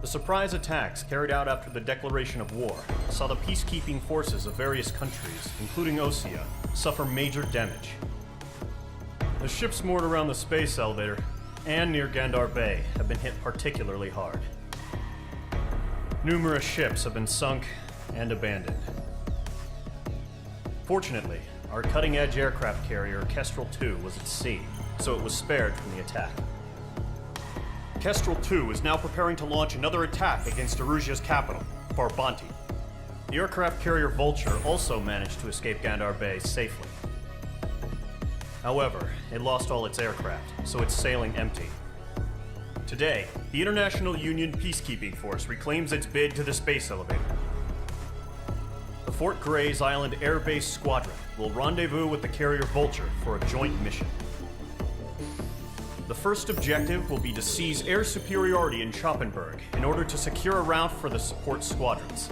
The surprise attacks carried out after the declaration of war saw the peacekeeping forces of various countries, including Osea, suffer major damage. The ships moored around the space elevator and near Gandar Bay have been hit particularly hard. Numerous ships have been sunk and abandoned. Fortunately, our cutting-edge aircraft carrier Kestrel II was at sea, so it was spared from the attack. Kestrel II is now preparing to launch another attack against Erusia's capital, Farbanti. The aircraft carrier Vulture also managed to escape Gandar Bay safely. However, it lost all its aircraft, so it's sailing empty. Today, the International Union Peacekeeping Force reclaims its bid to the space elevator. The Fort Gray's Island Air Base Squadron will rendezvous with the carrier Vulture for a joint mission. The first objective will be to seize air superiority in Schoppenberg in order to secure a route for the support squadrons.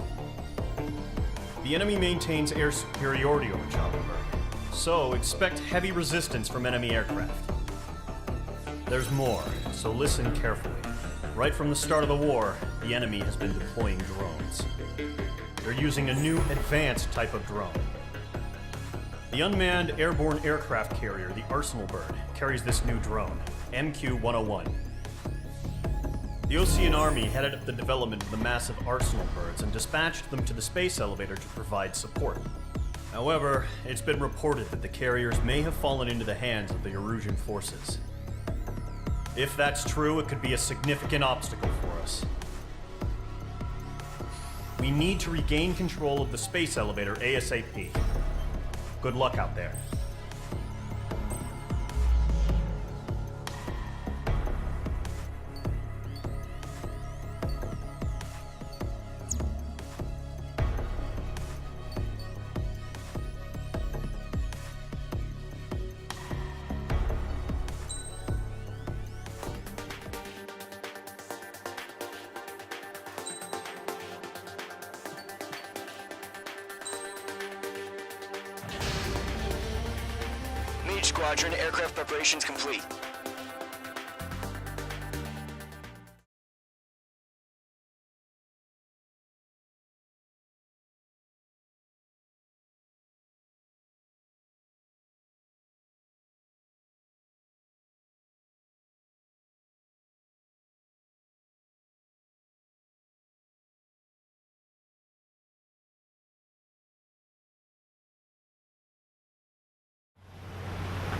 The enemy maintains air superiority over Schoppenberg, so expect heavy resistance from enemy aircraft. There's more, so listen carefully. Right from the start of the war, the enemy has been deploying drones. They're using a new advanced type of drone. The unmanned airborne aircraft carrier, the Arsenal Bird, carries this new drone, MQ-101. The Osean Army headed up the development of the massive Arsenal Birds and dispatched them to the space elevator to provide support. However, it's been reported that the carriers may have fallen into the hands of the Erusian forces. If that's true, it could be a significant obstacle for us. We need to regain control of the space elevator ASAP. Good luck out there. Squadron, aircraft preparations complete.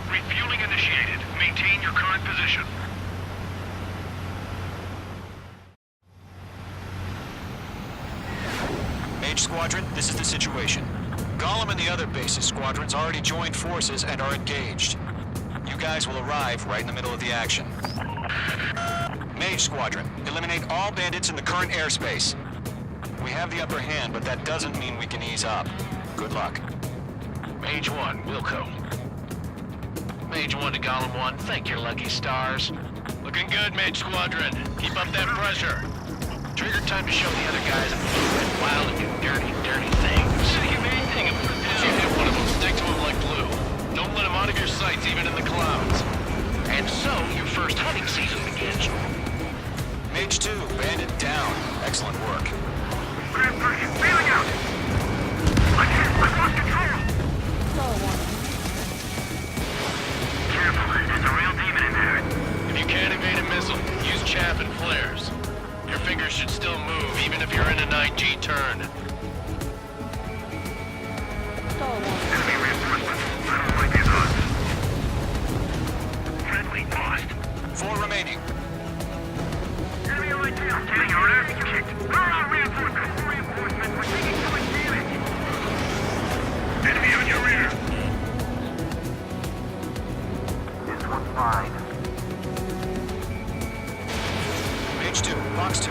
Refueling initiated. Maintain your current position. Mage Squadron, this is the situation. Gollum and the other base's squadrons already joined forces and are engaged. You guys will arrive right in the middle of the action. Mage Squadron, eliminate all bandits in the current airspace. We have the upper hand, but that doesn't mean we can ease up. Good luck. Mage 1, Wilco. Mage 1 to Gollum 1, thank your lucky stars. Looking good, Mage Squadron. Keep up that pressure. Trigger time to show the other guys that wild and do dirty, dirty things. If you hit one of them, stick to him like glue. Don't let him out of your sights, even in the clouds. And so, your first hunting season begins. Mage 2, bandit down. Excellent work. Grand version, bailing out! I've lost control! Careful, there's a real demon in there. If you can't evade a missile, use chaff and flares. Your fingers should still move, even if you're in a 9G turn. Enemy reinforcements. I don't like these odds. Friendly lost. 4 remaining. Enemy right there. Getting our ass kicked. Where are reinforcements? Reinforcements. We're taking too much damage. Enemy on your rear. This one's fine. Mage 2, box 2.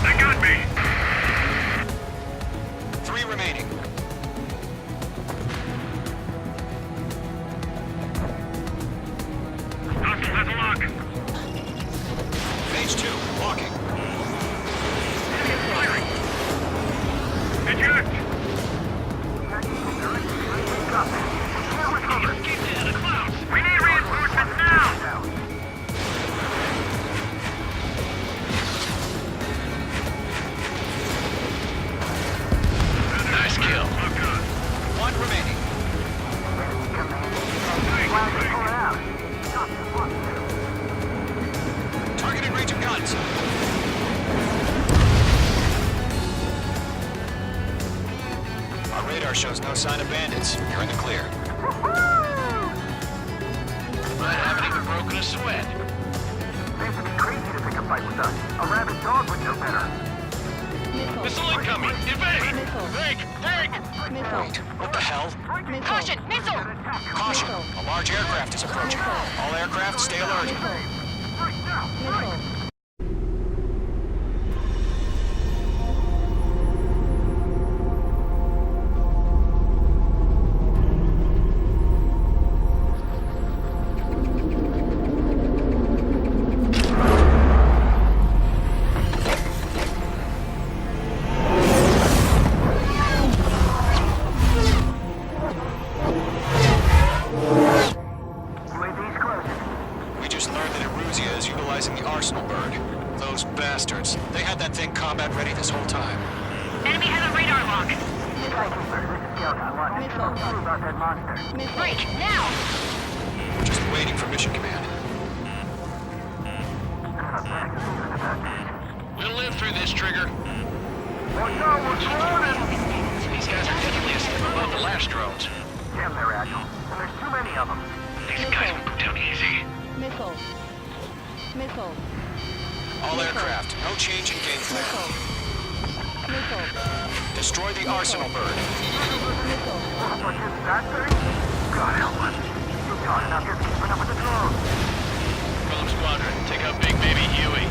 They got me. 3 remaining. Hostile has a lock. Mage 2, walking. Enemy firing. Eject. Keep it in the clouds. We need reinforcements now. Targeting range of guns. Our radar shows no sign of bandits. You're in the clear. I haven't even broken a sweat. They would be crazy to pick a fight with us. A rabid dog would know better. Missile incoming! Evade! Break! Break! Wait, what the hell? Caution! Missile! Caution! A large aircraft is approaching. All aircraft, stay alert. UAV's close. We just learned that Eruzia is utilizing the Arsenal bird. Those bastards. They had that thing combat ready this whole time. Enemy has a radar lock. Skykeeper, this is Scout 1. Talk to you about that monster. Break! Now! We're just waiting for mission command. We'll live through this, Trigger. Watch out, we're surrounded! These guys are definitely a step above the last drones. Damn, they're agile. And there's too many of them. These guys will go down easy. Missile. Missile. All aircraft, no change in game plan. Missile. Destroy the Arsenal bird. Missile. What is that thing? God help us. You're talking out here keeping up with the drones. Golem Squadron, take out Big Baby Huey.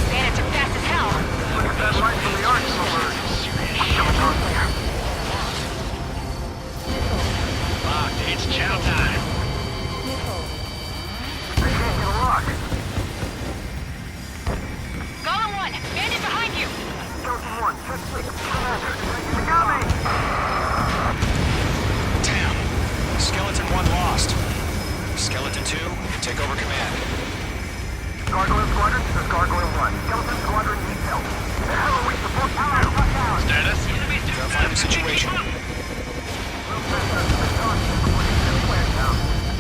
Bandits are fast as hell. Look at that light from the Arsenal bird. What's going on here? Locked, it's chow time. Missile. They can't get a lock. Golem 1! Bandit behind you! Skeleton 1, check 6. Commander, they got me! Damn. Skeleton 1 lost. Skeleton 2, take over command. Gargoyle Squadron, this is Gargoyle 1. Skeleton Squadron needs help. The hell are we supposed to do? Status? Verify the situation.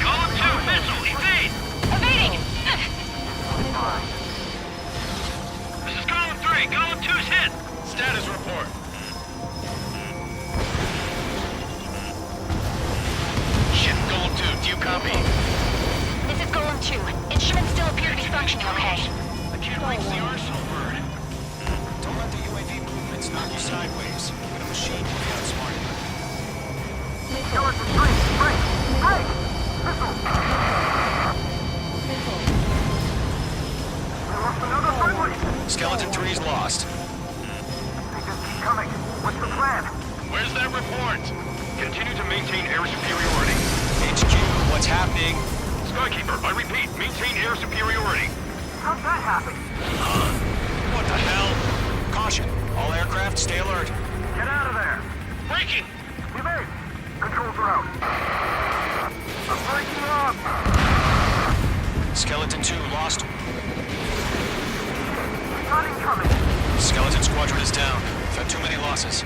Golem 2, missile, evade! Evading! This is Golem 3, Golem 2's hit! Status report. Shit, Golem 2, do you copy? This is Golem 2. Instruments still appear to be functioning okay. I can't reach the Arsenal bird. Don't let the UAV movements knock you sideways. Even a machine will be outsmarted. Skeleton 3, break! Break! Missile! Missile. We lost another friendly! Skeleton 3's lost. They just keep coming. What's the plan? Where's that report? Continue to maintain air superiority. HQ, what's happening? Skykeeper, I repeat, maintain air superiority. How'd that happen? What the hell? Caution. All aircraft, stay alert. Get out of there! Breaking! Evade! Controls are out. I'm breaking up! Skeleton 2 lost. Not incoming! Skeleton Squadron is down. We've had too many losses.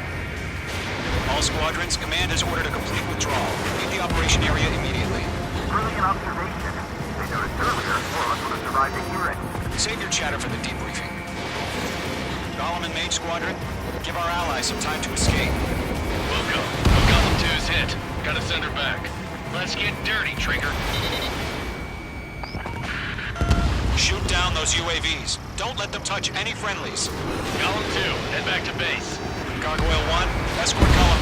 All squadrons, command has ordered a complete withdrawal. Leave the operation area immediately. Brilliant observation. They noticed earlier, more of us would have survived to hear it. Save your chatter for the debriefing. Golem and Mage Squadron, give our allies some time to escape. Welcome. Golem 2's hit. Gotta send her back. Let's get dirty, Trigger. Shoot down those UAVs. Don't let them touch any friendlies. Golem 2, head back to base. Gargoyle 1, escort Golem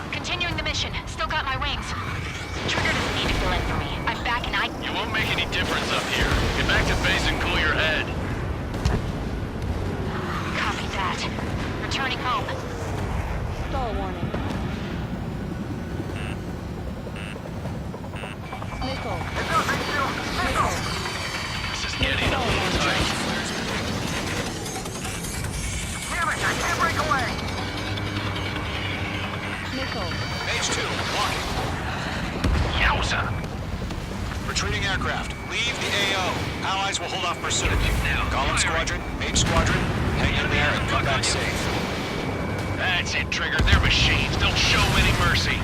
2. Continuing the mission. Still got my wings. Trigger doesn't need to fill in for me. I'm back and I... You won't make any difference up here. Get back to base and cool your head. Copy that. Returning home. Stall warning. Missile. Missile. This is getting a little tight. Damn it, I can't break away! Missile. Mage 2, blocking. Yowza! Retreating aircraft, leave the AO. Allies will hold off pursuit. Now, Golem Squadron, Mage Squadron, hang in there and come back safe. That's it, Trigger. They're machines. Don't show any mercy.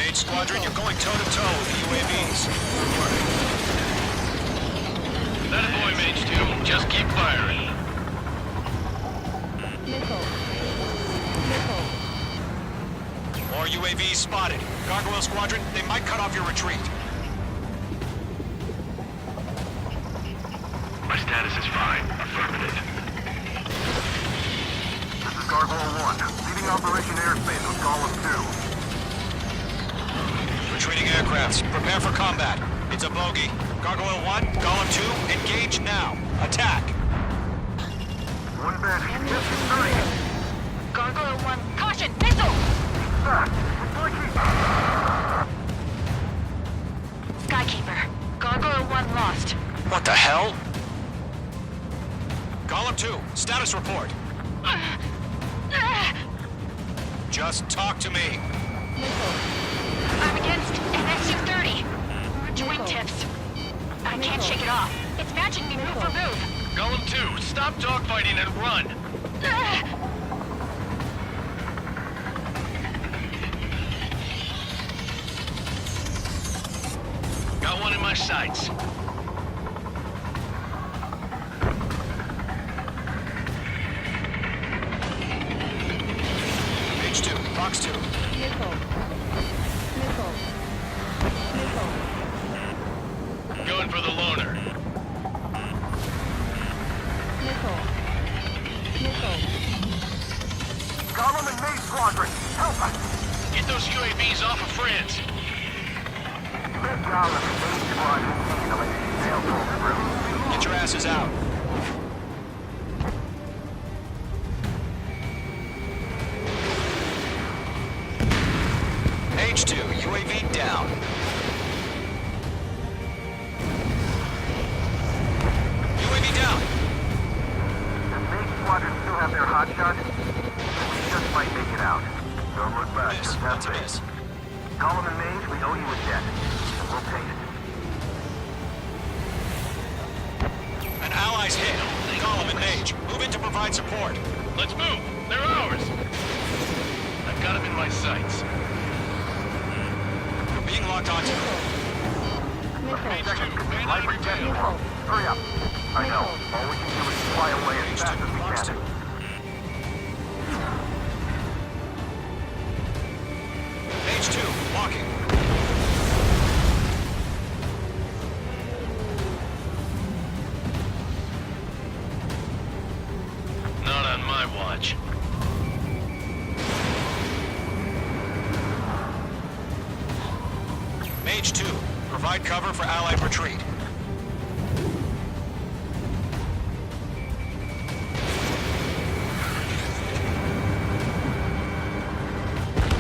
Mage Squadron, you're going toe-to-toe with the UAVs. That a boy, Mage 2. Just keep firing. Missile. Missile. More UAVs spotted. Gargoyle Squadron, they might cut off your retreat. My status is fine. Affirmative. This is Gargoyle 1. Leading Operation Airspace with Golem 2. Retreating aircrafts, prepare for combat. It's a bogey. Gargoyle 1, Golem 2, engage now. Attack. One bandit. Yes, it's Gargoyle 1, caution, missile! back. Skykeeper, Gargoyle 1 lost. What the hell? Golem 2, status report. Just talk to me. Missile. I'm against MX-230. Wingtips. I can't shake it off. It's matching me move for move. Golem 2, stop dogfighting and run. Got one in my sights. Mage 2, Fox 2. Missile. Missile. Missile. Going for the loner. Missile. Missile. Golem and Mage Squadron, help us! Get those UAVs off of friends. Big Golem and Mage Squadron handling sail pull through. Get your asses out. Mage 2, UAV down. UAV down. Does Mage Squadron still have their hot shot? We just might make it out. Don't look back, Miss, just what's have a faith. miss? Golem and Mage, we owe you a debt. And we'll pay it. An ally's hit. Golem and Mage, move in to provide support. Let's move. They're ours. I've got them in my sights. You're being locked onto. Missile. Seconds could be man life on or your death. tail. Hurry up. I know. All we can do is fly away as Mage fast 2, as we Fox 2. can. Mage 2, walking. Not on my watch. Mage 2, provide cover for allied retreat.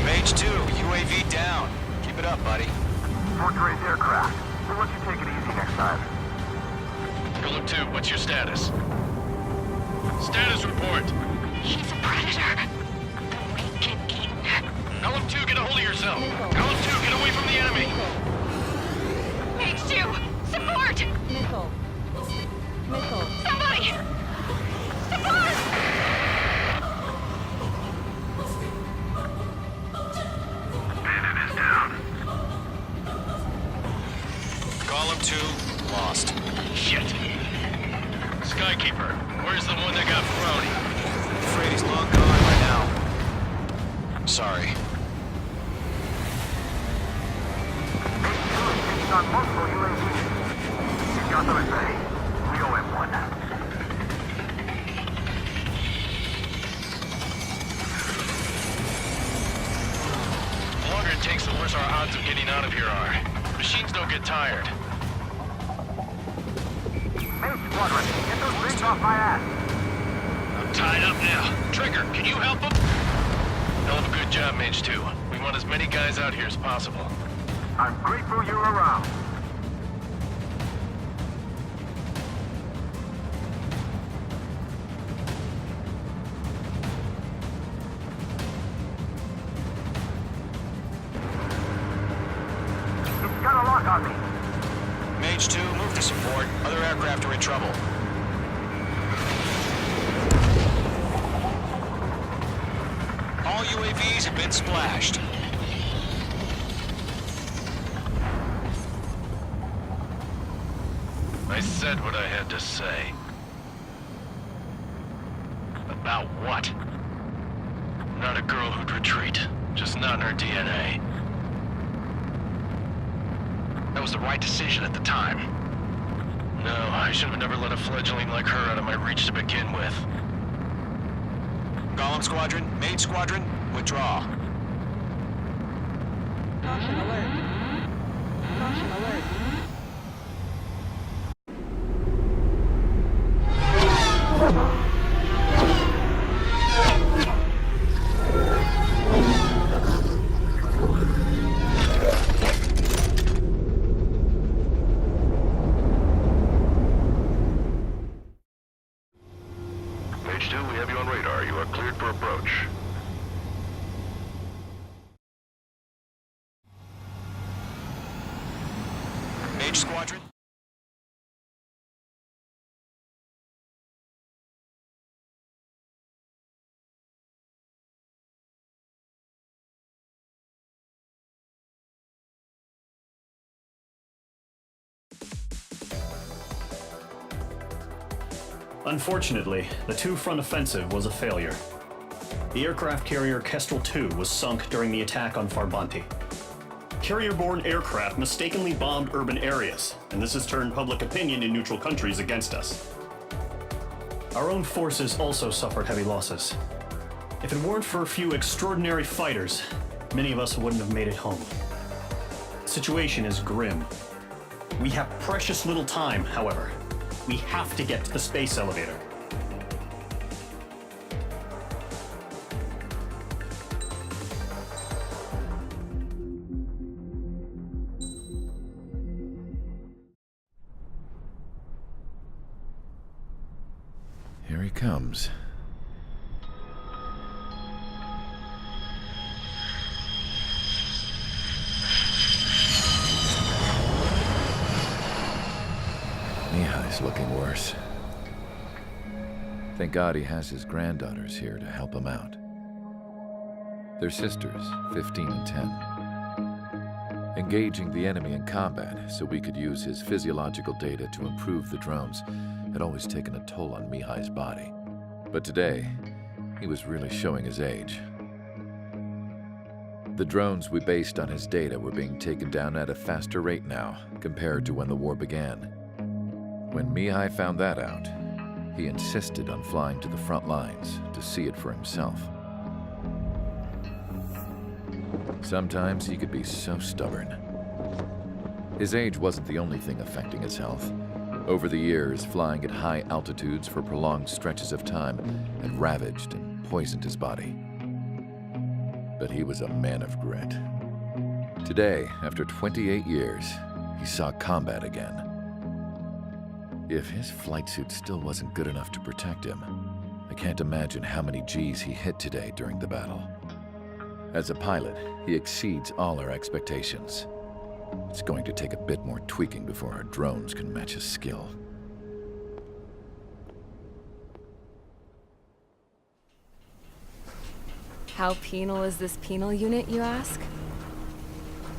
Mage 2, UAV down. Keep it up, buddy. Fort-raised aircraft. We'll let you take it easy next time. Golem 2, what's your status? Status report. He's a predator. The weak get eaten. Golem 2, get a hold of yourself. Missile. Golem 2, get away from the enemy. Mage 2, support! Missile. Missile. Somebody! Support! Bandit is down. Golem 2, lost. Shit. Skykeeper, where's the one that got brownie? I'm afraid he's long gone by now. Sorry. Mage 2 is taking on multiple UAVs. He's got them at bay. We owe him one. The longer it takes, the worse our odds of getting out of here are. Machines don't get tired. Mage Squadron, get those rigs off my ass. I'm tied up now. Trigger, can you help him? Hell of a good job, Mage 2. We want as many guys out here as possible. I'm grateful you're around. It's got a lock on me. Mage 2, move to support. Other aircraft are in trouble. All UAVs have been splashed. I said what I had to say. About what? Not a girl who'd retreat. Just not in her DNA. That was the right decision at the time. No, I should have never let a fledgling like her out of my reach to begin with. Golem Squadron, Mage Squadron, withdraw. Caution alert. Caution alert. Page 2, we have you on radar. You are cleared for approach. Mage Squadron. Unfortunately, the two-front offensive was a failure. The aircraft carrier Kestrel II was sunk during the attack on Farbanti. Carrier-borne aircraft mistakenly bombed urban areas, and this has turned public opinion in neutral countries against us. Our own forces also suffered heavy losses. If it weren't for a few extraordinary fighters, many of us wouldn't have made it home. The situation is grim. We have precious little time, however. We have to get to the space elevator. Here he comes. Mihai's looking worse. Thank God he has his granddaughters here to help him out. They're sisters, 15 and 10. Engaging the enemy in combat so we could use his physiological data to improve the drones had always taken a toll on Mihai's body. But today, he was really showing his age. The drones we based on his data were being taken down at a faster rate now compared to when the war began. When Mihai found that out, he insisted on flying to the front lines to see it for himself. Sometimes he could be so stubborn. His age wasn't the only thing affecting his health. Over the years, flying at high altitudes for prolonged stretches of time had ravaged and poisoned his body. But he was a man of grit. Today, after 28 years, he saw combat again. If his flight suit still wasn't good enough to protect him, I can't imagine how many G's he hit today during the battle. As a pilot, he exceeds all our expectations. It's going to take a bit more tweaking before our drones can match his skill. How penal is this penal unit, you ask?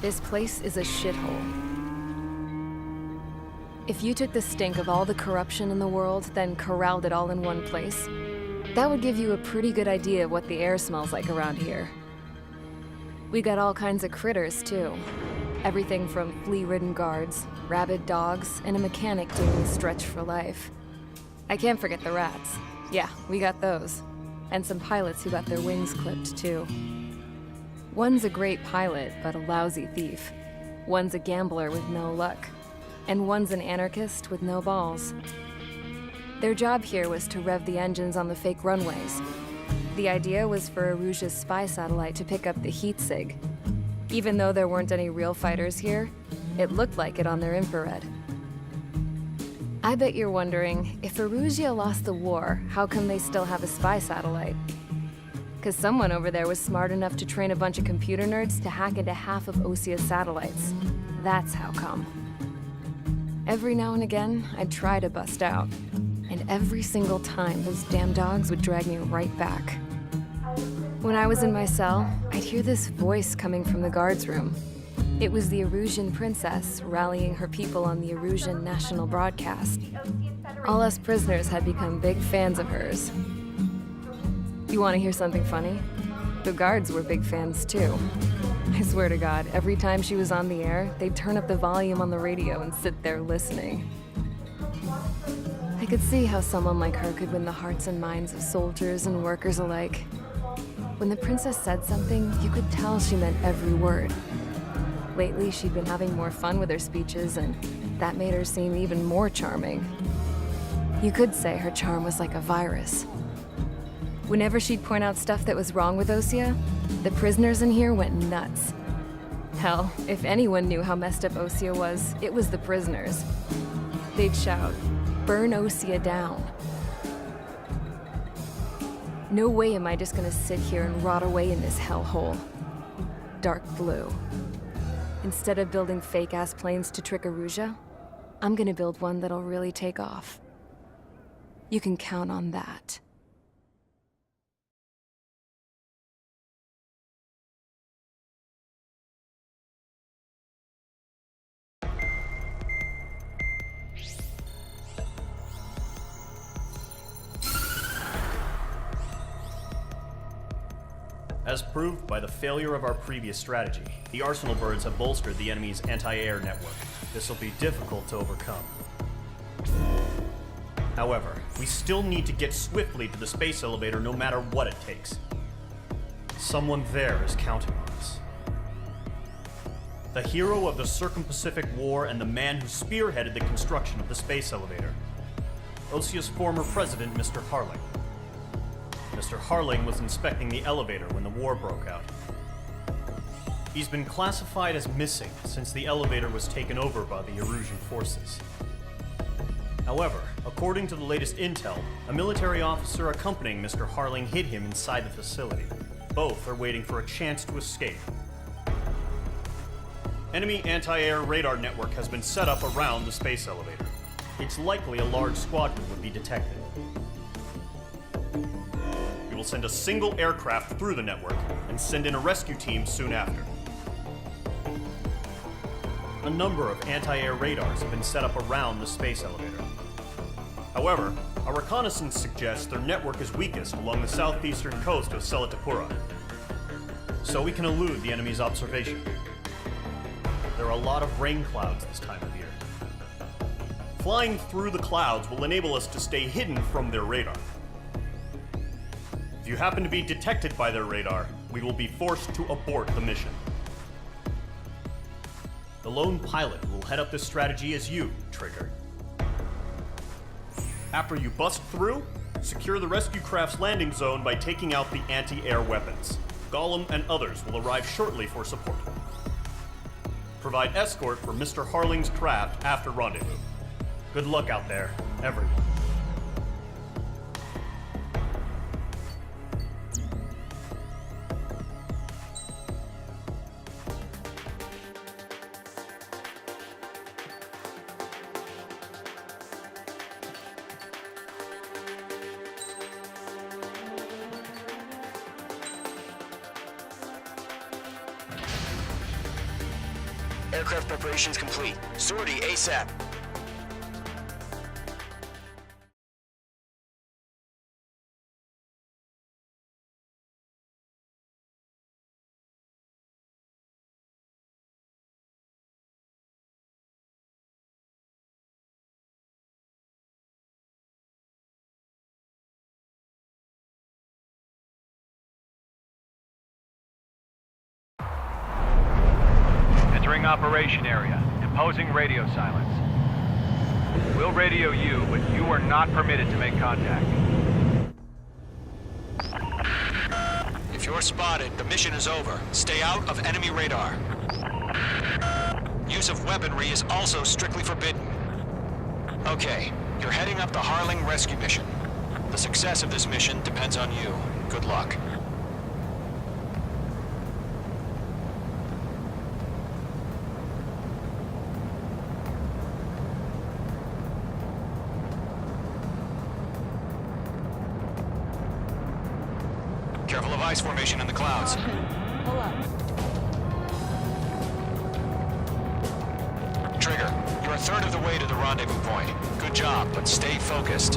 This place is a shithole. If you took the stink of all the corruption in the world, then corralled it all in one place, that would give you a pretty good idea of what the air smells like around here. We got all kinds of critters, too. Everything from flea-ridden guards, rabid dogs, and a mechanic doing the stretch for life. I can't forget the rats. Yeah, we got those. And some pilots who got their wings clipped, too. One's a great pilot, but a lousy thief. One's a gambler with no luck. And one's an anarchist with no balls. Their job here was to rev the engines on the fake runways. The idea was for Aruja's spy satellite to pick up the heat sig. Even though there weren't any real fighters here, it looked like it on their infrared. I bet you're wondering, if Aruja lost the war, how come they still have a spy satellite? 'Cause someone over there was smart enough to train a bunch of computer nerds to hack into half of Osia's satellites. That's how come. Every now and again, I'd try to bust out. And every single time, those damn dogs would drag me right back. When I was in my cell, I'd hear this voice coming from the guards room. It was the Erusian princess rallying her people on the Erusian national broadcast. All us prisoners had become big fans of hers. You want to hear something funny? The guards were big fans too. I swear to God, every time she was on the air, they'd turn up the volume on the radio and sit there listening. I could see how someone like her could win the hearts and minds of soldiers and workers alike. When the princess said something, you could tell she meant every word. Lately, she'd been having more fun with her speeches, and that made her seem even more charming. You could say her charm was like a virus. Whenever she'd point out stuff that was wrong with Osea, the prisoners in here went nuts. Hell, if anyone knew how messed up Osea was, it was the prisoners. They'd shout, "Burn Osea down." No way am I just gonna sit here and rot away in this hellhole. Dark blue. Instead of building fake-ass planes to trick Erusia, I'm gonna build one that'll really take off. You can count on that. As proved by the failure of our previous strategy, the Arsenal birds have bolstered the enemy's anti-air network. This will be difficult to overcome. However, we still need to get swiftly to the space elevator no matter what it takes. Someone there is counting on us. The hero of the Circum-Pacific War and the man who spearheaded the construction of the space elevator. Osea's former president, Mr. Harling. Mr. Harling was inspecting the elevator when the war broke out. He's been classified as missing since the elevator was taken over by the Erusian forces. However, according to the latest intel, a military officer accompanying Mr. Harling hid him inside the facility. Both are waiting for a chance to escape. Enemy anti-air radar network has been set up around the space elevator. It's likely a large squadron would be detected. We will send a single aircraft through the network and send in a rescue team soon after. A number of anti-air radars have been set up around the space elevator. However, our reconnaissance suggests their network is weakest along the southeastern coast of Selatapura, so we can elude the enemy's observation. There are a lot of rain clouds this time of year. Flying through the clouds will enable us to stay hidden from their radar. If you happen to be detected by their radar, we will be forced to abort the mission. The lone pilot will head up this strategy as you, Trigger. After you bust through, secure the rescue craft's landing zone by taking out the anti-air weapons. Gollum and others will arrive shortly for support. Provide escort for Mr. Harling's craft after rendezvous. Good luck out there, everyone. Aircraft preparations complete. Sortie ASAP. Entering operation area. Imposing radio silence. We'll radio you, but you are not permitted to make contact. If you're spotted, the mission is over. Stay out of enemy radar. Use of weaponry is also strictly forbidden. Okay, you're heading up the Harling rescue mission. The success of this mission depends on you. Good luck. Careful of ice formation in the clouds. Pull up. a third of the way to the rendezvous point. Good job, but stay focused.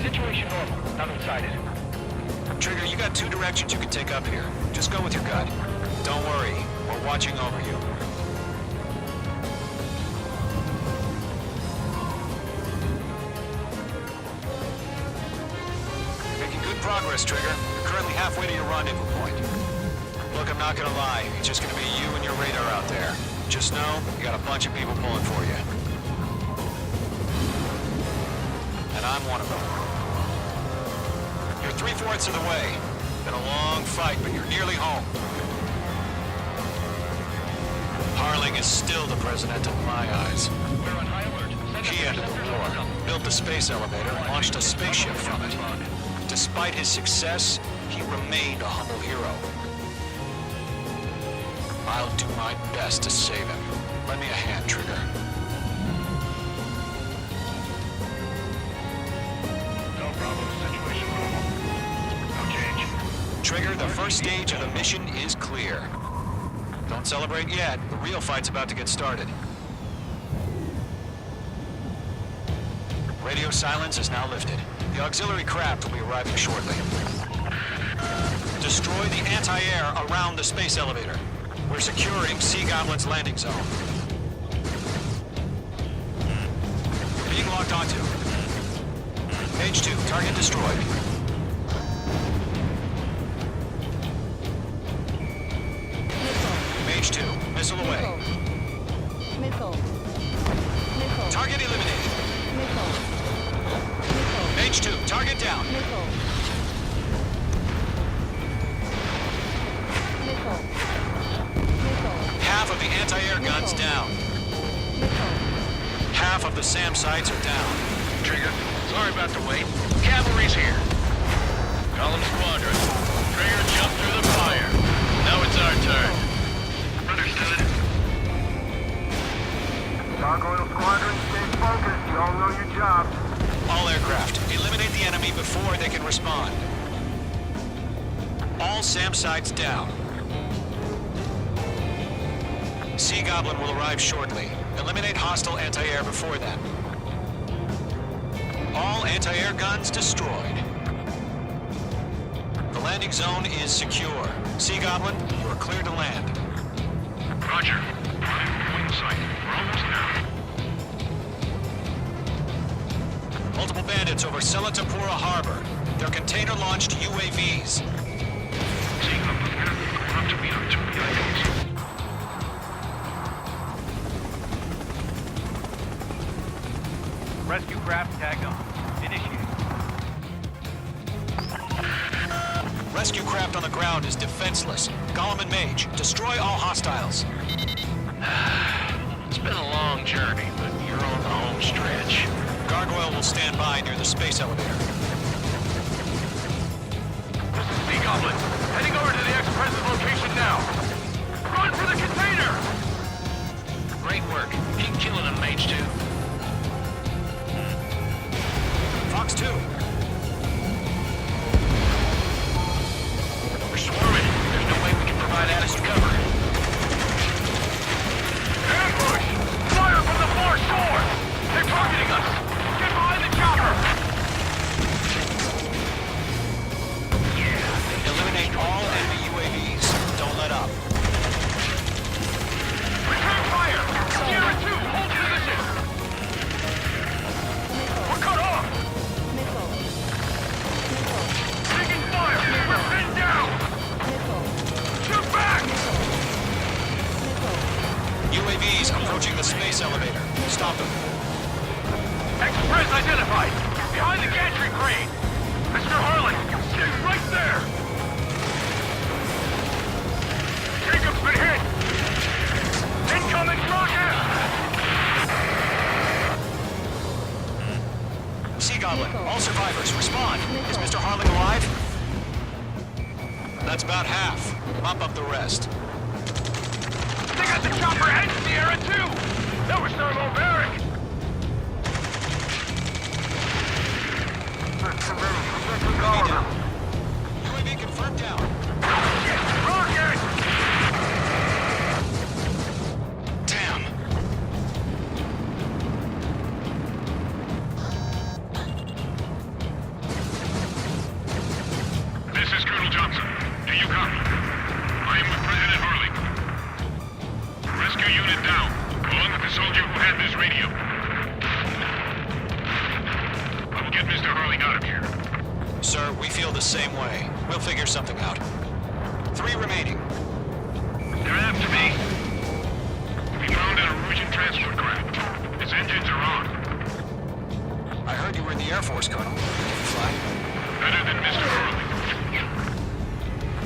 Situation normal. Nothing sighted. Trigger, you got two directions you can take up here. Just go with your gut. Don't worry, we're watching over you. Making good progress, Trigger. You're currently halfway to your rendezvous point. Look, I'm not gonna lie. It's just gonna be you and your radar out there. Just know, you got a bunch of people pulling for you. And I'm one of them. You're 3/4 of the way. Been a long fight, but you're nearly home. Harling is still the president in my eyes. We're on high alert. He ended the war, built the space elevator, and launched a spaceship from it. Despite his success, he remained a humble hero. I'll do my best to save him. Lend me a hand, Trigger. No problem. Situation normal. No change. Trigger, the first stage of the mission is clear. Don't celebrate yet. The real fight's about to get started. Radio silence is now lifted. The auxiliary craft will be arriving shortly. Destroy the anti-air around the space elevator. We're securing Sea Goblin's landing zone. We're being locked onto. Page 2, target destroyed. Page 2, missile away. Missile. Missile. Target eliminated. Missile. Missile. Page 2, target down. Missile. Missile. Missile. Half of the anti-air guns down. Missile. Half of the SAM sites are down. Trigger, sorry about the wait. Cavalry's here. Column Squadron. Trigger jumped through the fire. Now it's our turn. Understood. Gargoyle Squadron, stay focused. You all know your job. All aircraft, eliminate the enemy before they can respond. All SAM sites down. Sea Goblin will arrive shortly. Eliminate hostile anti-air before then. All anti-air guns destroyed. The landing zone is secure. Sea Goblin, you are clear to land. Roger. Point in sight. We're almost there. Multiple bandits over Selatapura Harbor. They're container-launched UAVs. Seeing them from here. We're up to meet our two UAVs. Rescue craft tagged on. Initiate. Rescue craft on the ground is defenseless. Gollum and Mage, destroy all hostiles. It's been a long journey, but you're on the home stretch. Gargoyle will stand by near the space elevator. This is Sea Goblin. Heading over to the ex-president's location now. Run for the container! Great work. Keep killing them, Mage 2. Fox 2. We're swarming. There's no way we can provide adequate cover. Ambush! Fire from the far shore! They're targeting us! Get behind the chopper! Yeah. Eliminate all enemy UAVs. Don't let up. Return fire! Sierra 2, hold position! We're cut off! Missile. Missile. Taking fire! We're pinned down! Missile. Shoot back! Missile. UAVs approaching the space elevator. Stop them. Express identified! Behind the gantry crane! Mr. Harlan, stay right there! Jacob's been hit! Incoming rocket! Sea Goblin, all survivors, respond. Is Mr. Harling alive? That's about half. Mop up the rest. They got the chopper and Sierra too! That was Thermo Barrack! There's too many. We can't take all of them. UAV confirmed down. Rocket! Damn. This is Colonel Johnson. Do you copy? I am with President Harley. Rescue unit down, along with the soldier who had this radio. I will get Mr. Harley out of here. Sir, we feel the same way. We'll figure something out. 3 remaining. They're after me. We found an Erusian transport craft. Its engines are on. I heard you were in the Air Force, Colonel. Did you fly? Better than Mr. Harley.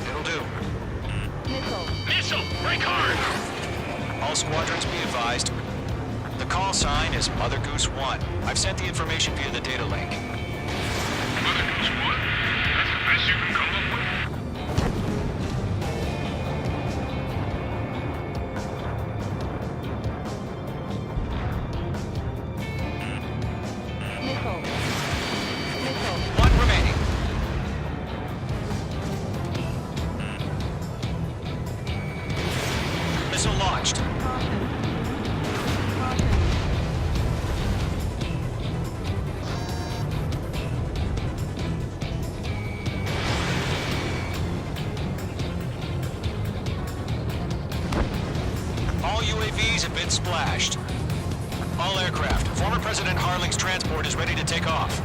It'll do. Missile. Missile! Break hard! All squadrons be advised. The call sign is Mother Goose 1. I've sent the information via the data link. Mother Goose 1? That's the best you can come up with? Missile. Missile. 1 remaining. Missile launched. Caution. Caution. All UAVs have been splashed. All aircraft. Former President Harling's transport is ready to take off.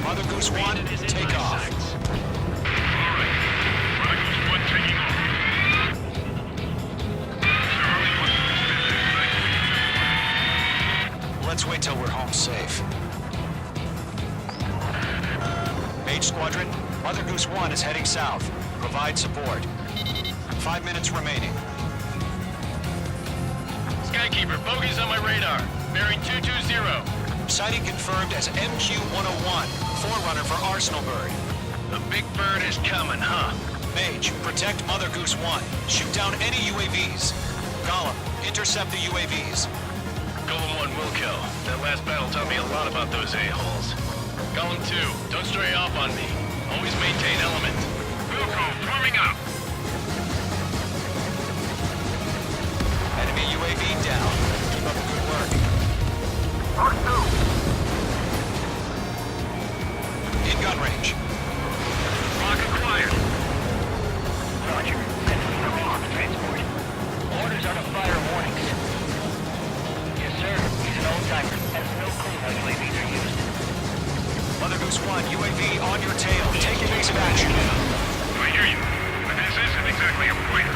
Mother Goose 1, take off. All right. Mother Goose 1 taking off. Mr. Harley wants to spend this night. Let's wait till we're home safe. Mage Squadron, Mother Goose 1 is heading south. Provide support. 5 minutes remaining. Skykeeper, bogeys on my radar. Bearing 220. Sighting confirmed as MQ-101, forerunner for Arsenal Bird. The big bird is coming, huh? Mage, protect Mother Goose 1. Shoot down any UAVs. Gollum, intercept the UAVs. Golem 1 will kill. That last battle taught me a lot about those a-holes. Golem 2, don't stray off on me. Always maintain element. Wilco, forming up. Enemy UAV down. Keep up the good work. Mark 2! In gun range. Lock acquired. Roger. Enemy Erusian transport. Orders are to fire warnings. Yes, sir. He's an old-timer. Has no clue how UAVs are used. Mother Goose 1, UAV on your tail. Take evasive action. I hear you. But this isn't exactly a fighter.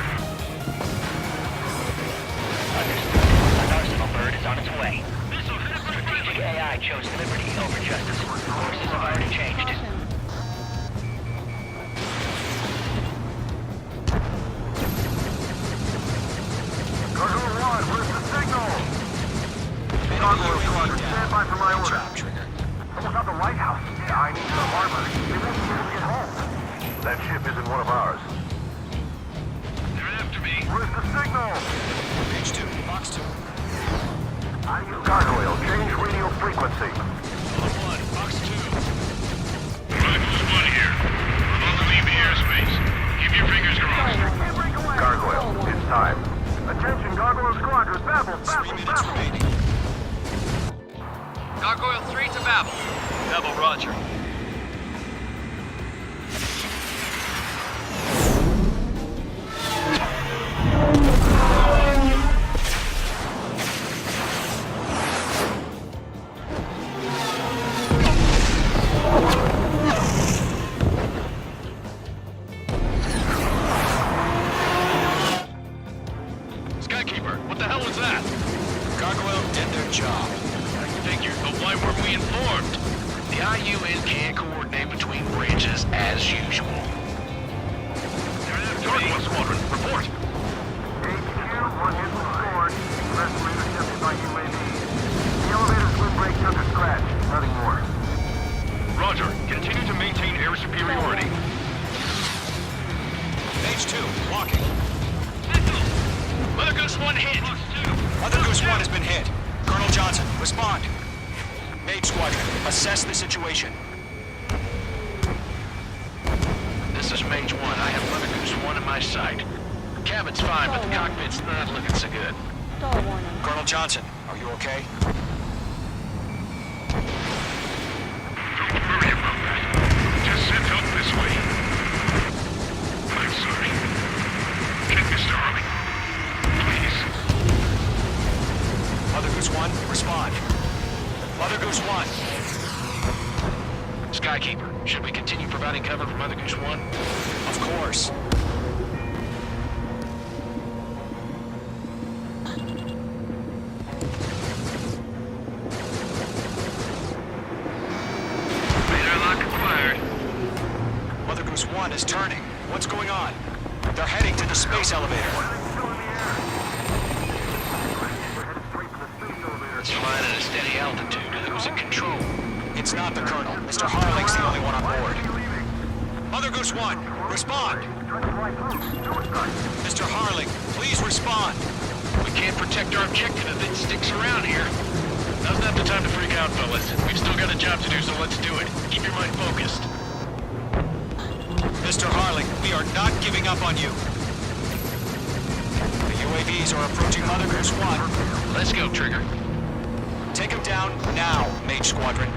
Understood. An Arsenal bird is on its way. Strategic AI chose liberty over justice. Courses have already changed. Caution. Gargoyle 1, where's the signal? Gargoyle Squadron, stand by for my Good order. job, Trigger. Almost out the lighthouse. Yeah, I need to the harbor. We won't be able to get home. That ship isn't one of ours. They're after me. Where's the signal? Page 2, box 2. I use Gargoyle. Change radio frequency. Golem 1, box 2. Mother Goose 1 here. We're about to leave the airspace. Keep your fingers crossed. Gargoyle, it's time. Attention, Gargoyle Squadron. Babble, 3 babble, minutes babble. remaining. Gargoyle 3 to Babel. Babel, roger. talking. Mother Goose 1 hit. Mother Goose 1 has been hit. Colonel Johnson, respond. Mage Squadron, assess the situation. This is Mage 1. I have Mother Goose 1 in my sight. Cabin's fine, but the cockpit's not looking so good. Stall warning. Colonel Johnson, are you okay? Don't worry about that. Just send help this way. I'm sorry. Get Mr. Harley. Please. Mother Goose 1, respond. Mother Goose 1. Skykeeper, should we continue providing cover for Mother Goose 1? Of course. Radar lock acquired. Mother Goose 1 is turning. What's going on? They're heading to the space elevator. It's flying at a steady altitude. Who's in control? It's not the Colonel. Mr. Harling's the only one on board. Mother Goose 1, respond. Mr. Harling, please respond. We can't protect our objective if it sticks around here. Now's not the time to freak out, fellas. We've still got a job to do, so let's do it. Keep your mind focused. Mr. Harling, we are not giving up on you. The UAVs are approaching Mother Goose 1. Let's go, Trigger. Take him down now, Mage Squadron.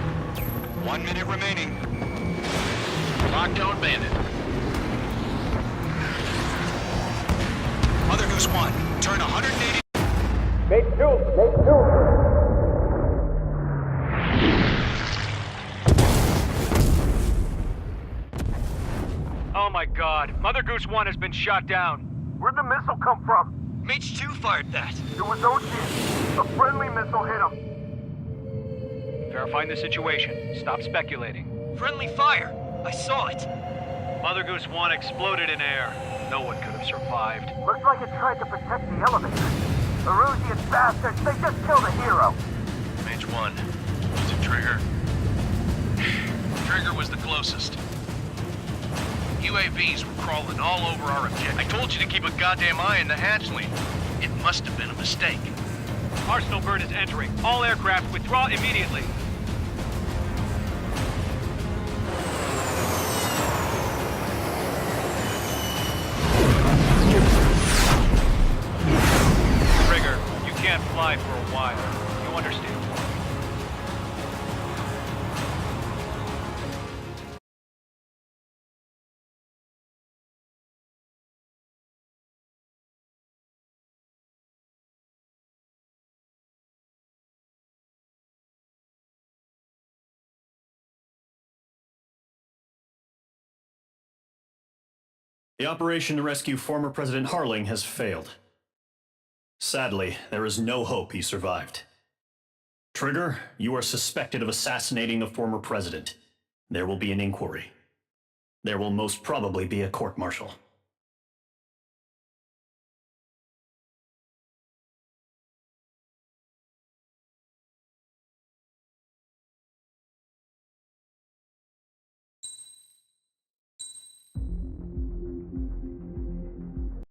1 minute remaining. Locked on Bandit. Mother Goose 1, turn 180. Oh my god, Mother Goose 1 has been shot down. Where'd the missile come from? Mage 2 fired that. It was Ocean. A friendly missile hit him. Verifying the situation. Stop speculating. Friendly fire. I saw it. Mother Goose 1 exploded in air. No one could have survived. Looks like it tried to protect the elevator. The Rusian bastards, they just killed a hero. Mage 1. Was it Trigger? Trigger was the closest. UAVs were crawling all over our objective. I told you to keep a goddamn eye on the hatchling. It must have been a mistake. Arsenal bird is entering. All aircraft withdraw immediately. Trigger, you can't fly for a while. You understand? The operation to rescue former President Harling has failed. Sadly, there is no hope he survived. Trigger, you are suspected of assassinating the former president. There will be an inquiry. There will most probably be a court-martial.